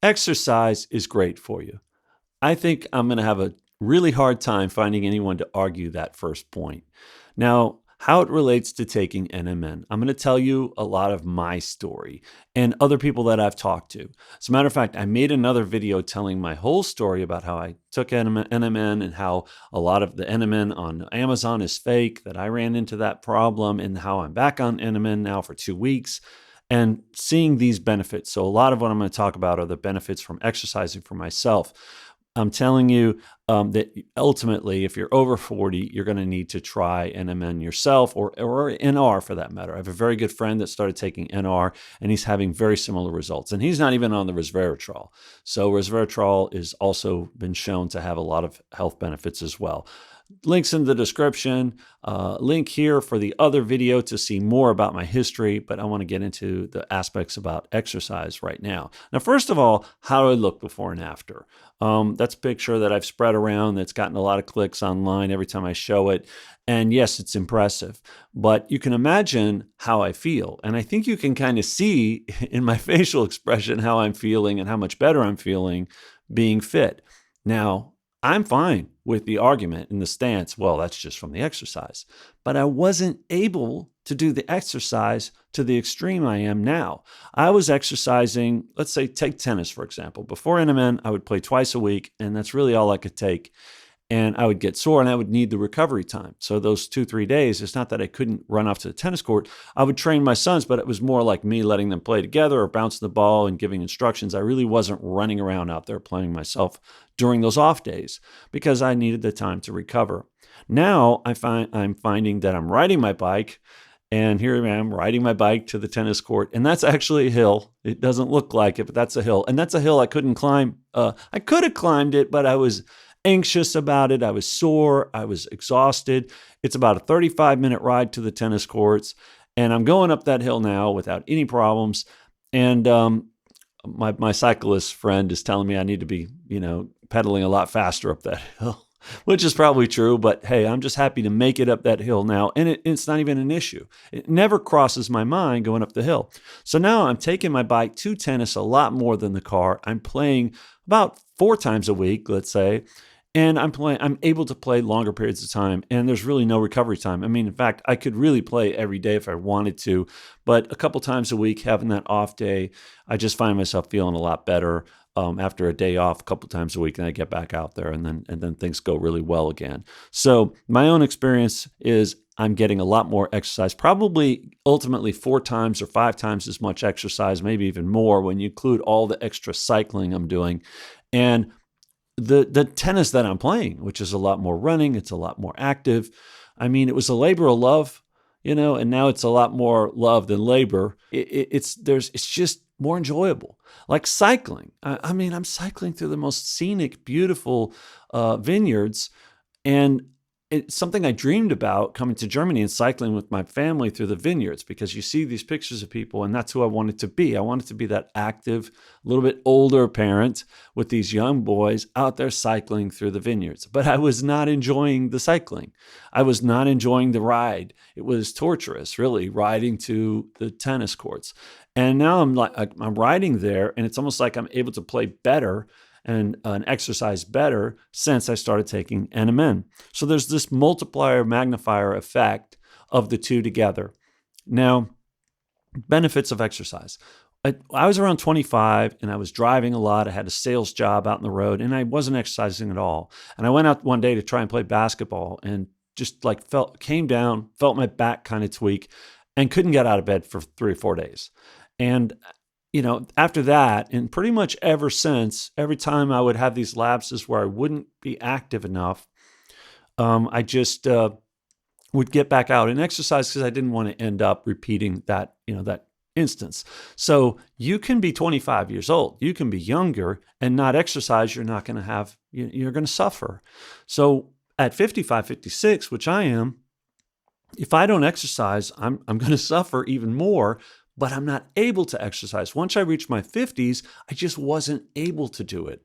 Exercise is great for you. I think I'm going to have a really hard time finding anyone to argue that first point. Now, how it relates to taking NMN, I'm going to tell you a lot of my story and other people that I've talked to. As a matter of fact, I made another video telling my whole story about how I took NMN and how a lot of the NMN on Amazon is fake, that I ran into that problem, and how I'm back on NMN now for 2 weeks and seeing these benefits. So a lot of what I'm going to talk about are the benefits from exercising for myself. I'm telling you that ultimately, if you're over 40, you're going to need to try NMN yourself or NR for that matter. I have a very good friend that started taking NR, and he's having very similar results. And he's not even on the resveratrol. So resveratrol is also been shown to have a lot of health benefits as well. Links in the description, link here for the other video to see more about my history, but I want to get into the aspects about exercise right now. Now, first of all, how do I look before and after? That's a picture that I've spread around that's gotten a lot of clicks online every time I show it. And yes, it's impressive, but you can imagine how I feel. And I think you can kind of see in my facial expression how I'm feeling and how much better I'm feeling being fit. Now, I'm fine with the argument and the stance, well, that's just from the exercise. But I wasn't able to do the exercise to the extreme I am now. I was exercising, let's say, take tennis, for example. Before NMN, I would play twice a week, and that's really all I could take. And I would get sore and I would need the recovery time. So those 2-3 days, it's not that I couldn't run off to the tennis court. I would train my sons, but it was more like me letting them play together or bouncing the ball and giving instructions. I really wasn't running around out there playing myself during those off days because I needed the time to recover. Now I'm finding that I'm riding my bike, and here I am riding my bike to the tennis court, and that's actually a hill. It doesn't look like it, but that's a hill. And that's a hill I couldn't climb. I could have climbed it, but I was anxious about it. I was sore. I was exhausted. It's about a 35-minute ride to the tennis courts, and I'm going up that hill now without any problems. And my cyclist friend is telling me I need to be, pedaling a lot faster up that hill, which is probably true. But hey, I'm just happy to make it up that hill now, and it's not even an issue. It never crosses my mind going up the hill. So now I'm taking my bike to tennis a lot more than the car. I'm playing about 4 times a week, let's say. And I'm able to play longer periods of time, and there's really no recovery time. I mean, in fact, I could really play every day if I wanted to, but a couple times a week, having that off day, I just find myself feeling a lot better after a day off a couple times a week, and I get back out there, and then things go really well again. So my own experience is I'm getting a lot more exercise, probably ultimately 4 times or 5 times as much exercise, maybe even more when you include all the extra cycling I'm doing. And the tennis that I'm playing, which is a lot more running, it's a lot more active. I mean, it was a labor of love, and now it's a lot more love than labor. It's just more enjoyable. Like cycling. I mean, I'm cycling through the most scenic, beautiful vineyards, and it's something I dreamed about, coming to Germany and cycling with my family through the vineyards, because you see these pictures of people, and that's who I wanted to be. I wanted to be that active, a little bit older parent with these young boys out there cycling through the vineyards. But I was not enjoying the cycling. I was not enjoying the ride. It was torturous, really, riding to the tennis courts. And now I'm riding there, and it's almost like I'm able to play better and exercise better since I started taking NMN. So there's this multiplier magnifier effect of the two together. Now, benefits of exercise. I was around 25 and I was driving a lot. I had a sales job out on the road and I wasn't exercising at all. And I went out one day to try and play basketball and just came down, felt my back kind of tweak and couldn't get out of bed for 3 or 4 days. And after that, and pretty much ever since, every time I would have these lapses where I wouldn't be active enough, I just would get back out and exercise because I didn't want to end up repeating that instance. So you can be 25 years old, you can be younger and not exercise. You're not going to have, you're going to suffer. So at 55, 56, which I am, if I don't exercise, I'm going to suffer even more. But I'm not able to exercise. Once I reached my 50s, I just wasn't able to do it.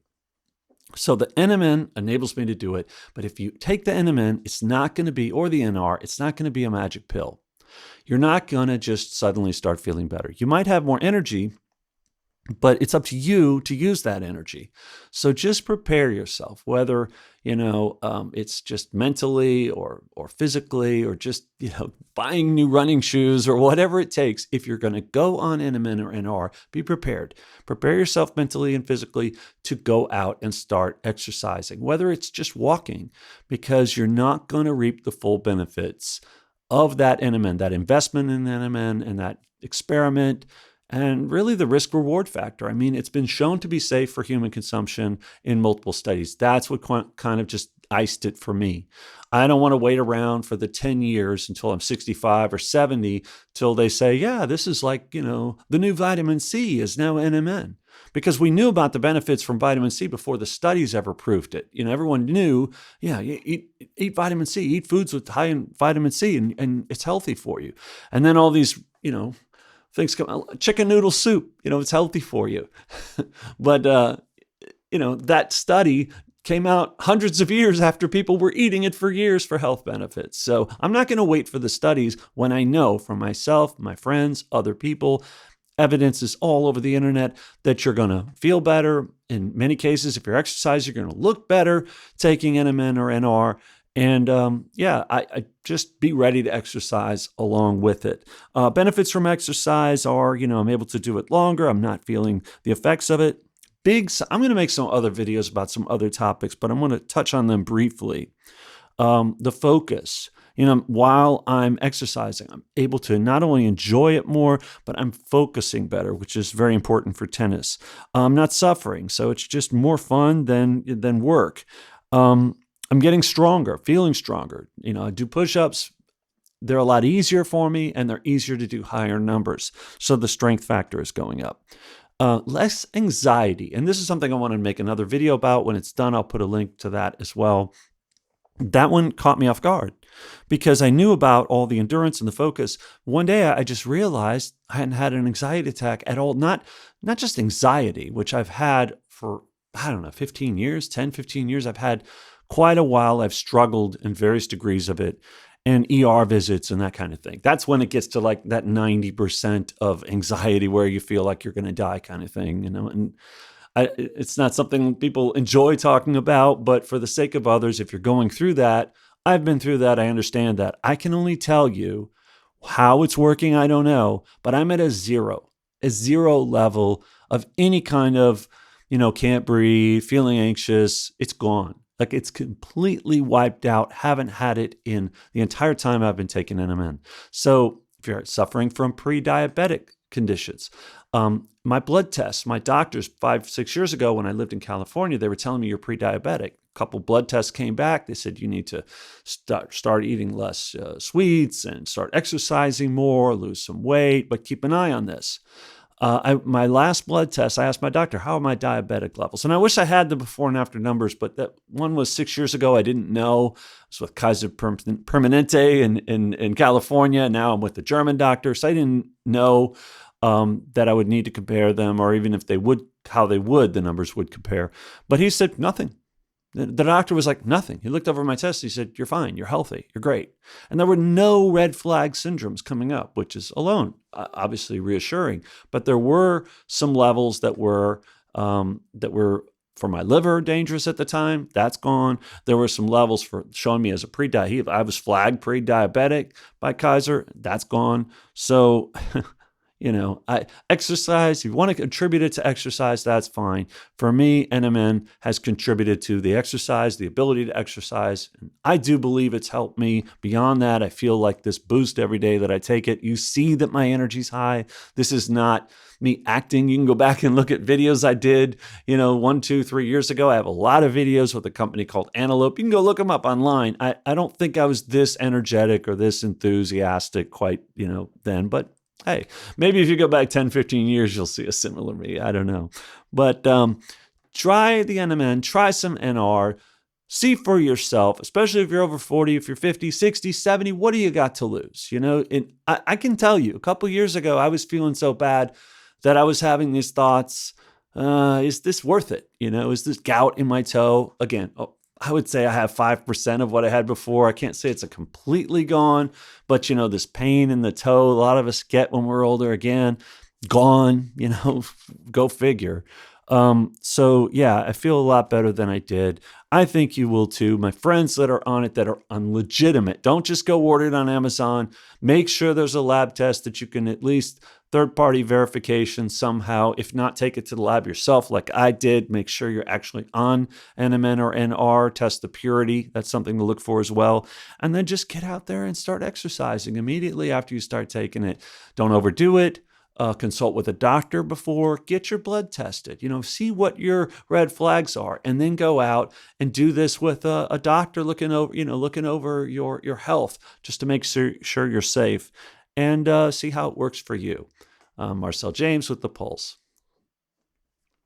So the NMN enables me to do it. But if you take the NMN, it's not going to be, or the NR, it's not going to be a magic pill. You're not going to just suddenly start feeling better. You might have more energy, but it's up to you to use that energy. So just prepare yourself, whether it's just mentally or physically, or just buying new running shoes or whatever it takes. If you're going to go on NMN or NR, be prepared. Prepare yourself mentally and physically to go out and start exercising, whether it's just walking, because you're not going to reap the full benefits of that NMN, that investment in NMN and that experiment. And really the risk reward factor. I mean, it's been shown to be safe for human consumption in multiple studies. That's what kind of just iced it for me. I don't want to wait around for the 10 years until I'm 65 or 70 till they say, yeah, this is like, the new vitamin C is now NMN. Because we knew about the benefits from vitamin C before the studies ever proved it. Everyone knew, you eat vitamin C, eat foods with high in vitamin C, and it's healthy for you. And then all these, things come, chicken noodle soup, it's healthy for you. But, that study came out hundreds of years after people were eating it for years for health benefits. So I'm not going to wait for the studies when I know from myself, my friends, other people, evidence is all over the internet that you're going to feel better. In many cases, if you're exercising, you're going to look better taking NMN or NR. And I just be ready to exercise along with it. Benefits from exercise are, I'm able to do it longer. I'm not feeling the effects of it. I'm going to make some other videos about some other topics, but I'm going to touch on them briefly. The focus. While I'm exercising, I'm able to not only enjoy it more, but I'm focusing better, which is very important for tennis. I'm not suffering, so it's just more fun than work. I'm getting stronger, feeling stronger. I do push-ups. They're a lot easier for me, and they're easier to do higher numbers. So the strength factor is going up. Less anxiety. And this is something I want to make another video about. When it's done, I'll put a link to that as well. That one caught me off guard because I knew about all the endurance and the focus. One day I just realized I hadn't had an anxiety attack at all. Not just anxiety, which I've had for, 15 years. I've had quite a while. I've struggled in various degrees of it, and ER visits and that kind of thing. That's when it gets to like that 90% of anxiety where you feel like you're going to die kind of thing, and it's not something people enjoy talking about, but for the sake of others, if you're going through that, I've been through that. I understand that. I can only tell you how it's working. I don't know, but I'm at a zero level of any kind of, can't breathe, feeling anxious. It's gone. Like it's completely wiped out. Haven't had it in the entire time I've been taking NMN. So if you're suffering from pre-diabetic conditions, my blood tests, my doctors 5-6 years ago when I lived in California, they were telling me you're pre-diabetic. A couple blood tests came back. They said you need to start eating less sweets and start exercising more, lose some weight, but keep an eye on this. My last blood test, I asked my doctor, how are my diabetic levels? And I wish I had the before and after numbers, but that one was 6 years ago. I didn't know. I was with Kaiser Permanente in California. Now I'm with the German doctor. So I didn't know that I would need to compare them, or even if they would, the numbers would compare. But he said nothing. The doctor was like, nothing. He looked over my test. He said, you're fine. You're healthy. You're great. And there were no red flag syndromes coming up, which is alone obviously reassuring. But there were some levels that were for my liver dangerous at the time. That's gone. There were some levels for showing me as a pre-diabetic. I was flagged pre-diabetic by Kaiser. That's gone. So I exercise. If you want to contribute it to exercise, that's fine. For me, NMN has contributed to the exercise, the ability to exercise. And I do believe it's helped me. Beyond that, I feel like this boost every day that I take it. You see that my energy's high. This is not me acting. You can go back and look at videos I did, 1, 2, 3 years ago. I have a lot of videos with a company called Antelope. You can go look them up online. I don't think I was this energetic or this enthusiastic quite, then, but hey, maybe if you go back 10, 15 years, you'll see a similar me. I don't know. But try the NMN, try some NR, see for yourself, especially if you're over 40, if you're 50, 60, 70, what do you got to lose? I can tell you, a couple years ago, I was feeling so bad that I was having these thoughts, is this worth it? Is this gout in my toe? Again, I would say I have 5% of what I had before. I can't say it's completely gone, but this pain in the toe, a lot of us get when we're older again. gone, go figure. So yeah, I feel a lot better than I did. I think you will too. My friends that are on it that are on legitimate, don't just go order it on Amazon. Make sure there's a lab test that you can at least third party verification somehow. If not, take it to the lab yourself, like I did. Make sure you're actually on NMN or NR, test the purity. That's something to look for as well. And then just get out there and start exercising immediately after you start taking it. Don't overdo it. Consult with a doctor before, get your blood tested, see what your red flags are, and then go out and do this with a doctor looking over your health just to make sure you're safe and see how it works for you. Marcel James with The Pulse.